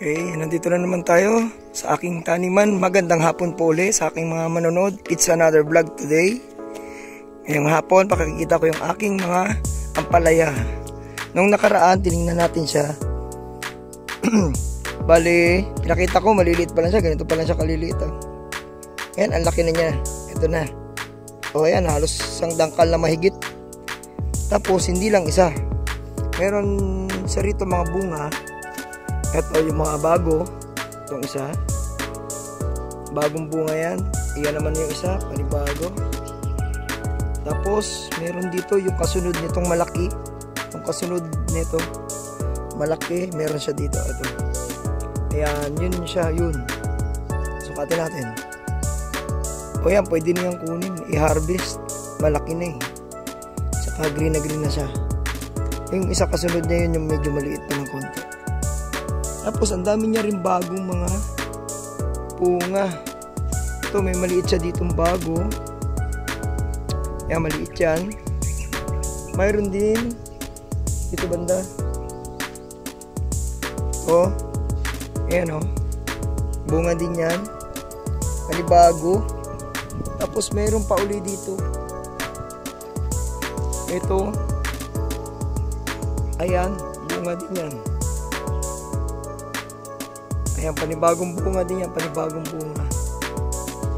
Okay, nandito na naman tayo sa aking taniman. Magandang hapon po ulit sa aking mga manonood. It's another vlog today. Ngayong hapon, pakikita ko yung aking mga ampalaya. Nung nakaraan, tinignan natin siya. Bali, pinakita ko, maliliit pa lang siya. Ganito pa lang siya kaliliit. Ayan, ang laki na niya. Ito na. O ayan, halos isang dangkal na mahigit. Tapos, hindi lang isa. Meron sa rito mga bunga. Ito yung mga bago. Itong isa. Bagong bunga yan. Iyan naman yung isa. Panibago. Tapos, meron dito yung kasunod nitong malaki. Yung kasunod nito malaki. Meron siya dito. Ito. Ayan. Yun siya. Yun. Sukatin natin. O yan. Pwede na yung kunin. I-harvest. Malaki na eh. Saka green na siya. Yung isa kasunod niya yun. Yung medyo maliit pa ng konti. Tapos, ang dami niya rin bagong mga bunga. Ito, may maliit siya ditong bago. Yan, maliit yan. Mayroon din dito banda. O, ayan o. Bunga din yan. Panibago. Tapos, mayroon pa uli dito. Ito. Ayan, bunga din yan. Ayan, panibagong bunga din yan, panibagong bunga.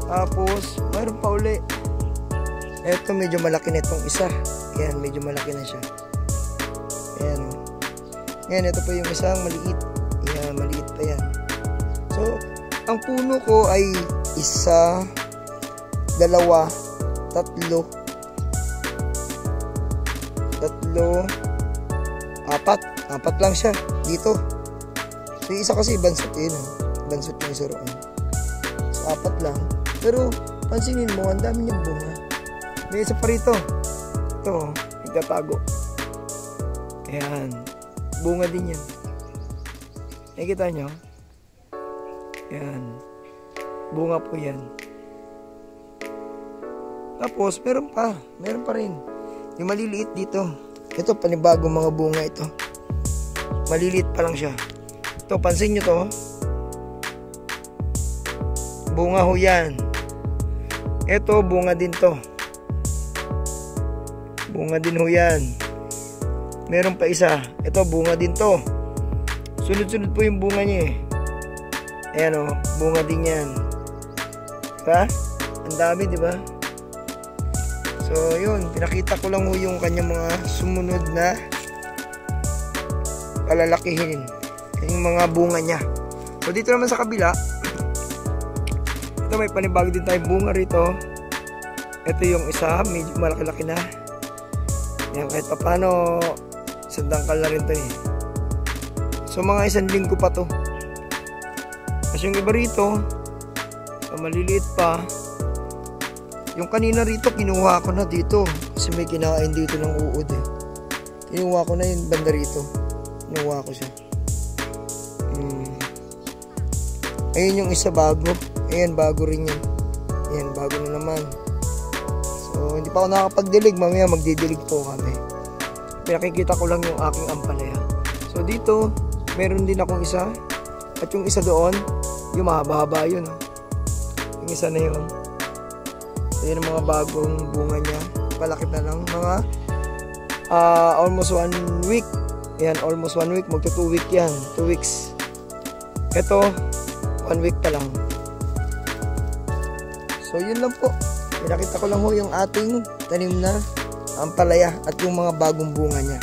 Tapos, mayroon pa uli. Ito, medyo malaki na itong isa. Ayan, medyo malaki na siya. Ayan. Ayan, ito pa yung isang maliit. Ayan, maliit pa yan. So, ang puno ko ay isa, dalawa, tatlo, apat. Apat lang siya dito. So, yung isa kasi bansot yun. Bansot yung isa roon. So, apat lang. Pero, pansinin mo, ang dami niyang bunga. May isa pa rito. Ito, nagtatago. Ayan. Bunga din yan. Nakikita nyo? Ayan. Bunga po yan. Tapos, meron pa. Meron pa rin. Yung maliliit dito. Ito, panibagong mga bunga ito. Maliliit pa lang siya. Ito, pansin nyo to. Bunga ho yan. Ito, bunga din to. Bunga din ho yan. Meron pa isa. Ito, bunga din to. Sunod-sunod po yung bunga niya eh. Ayan o, bunga din yan. Diba? Ang dami, diba? So, yun. Pinakita ko lang ho yung kanyang mga sumunod na palalakihin. Yung mga bunga niya. So, dito naman sa kabila, ito may panibago din tayong bunga rito. Ito yung isa, medyo malaki-laki na. Yan, kahit pa paano, isang dangkal na rin ito eh. So, mga isang linggo pa to. Kasi yung iba rito, so, maliliit pa. Yung kanina rito, kinuha ko na dito. Kasi may kinain dito ng uod eh. Kinuha ko na yung banda rito. Kinuha ko siya. Ayun yung isa bago. Ayan, bago rin yan. Ayan, bago na naman. So, hindi pa ako nakakapagdilig. Mamaya magdidilig po kami. Pinakikita ko lang yung aking ampalaya. So, dito, meron din akong isa. At yung isa doon, yung mahaba-haba yun. Yung isa na yun. Ayan ang mga bagong bunga niya. Palaki na lang. Mga almost 1 week. Ayan, almost 1 week. Magto 2 week yan. 2 weeks. Ito, 1 week pa lang. So, yun lang po. Pinakita ko lang ho yung ating tanim na ampalaya at yung mga bagong bunga niya.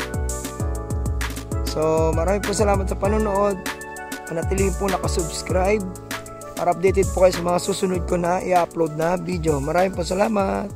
So, maraming po salamat sa panonood. Panatilihin po nakasubscribe para updated po kayo sa mga susunod ko na i-upload na video. Maraming po salamat.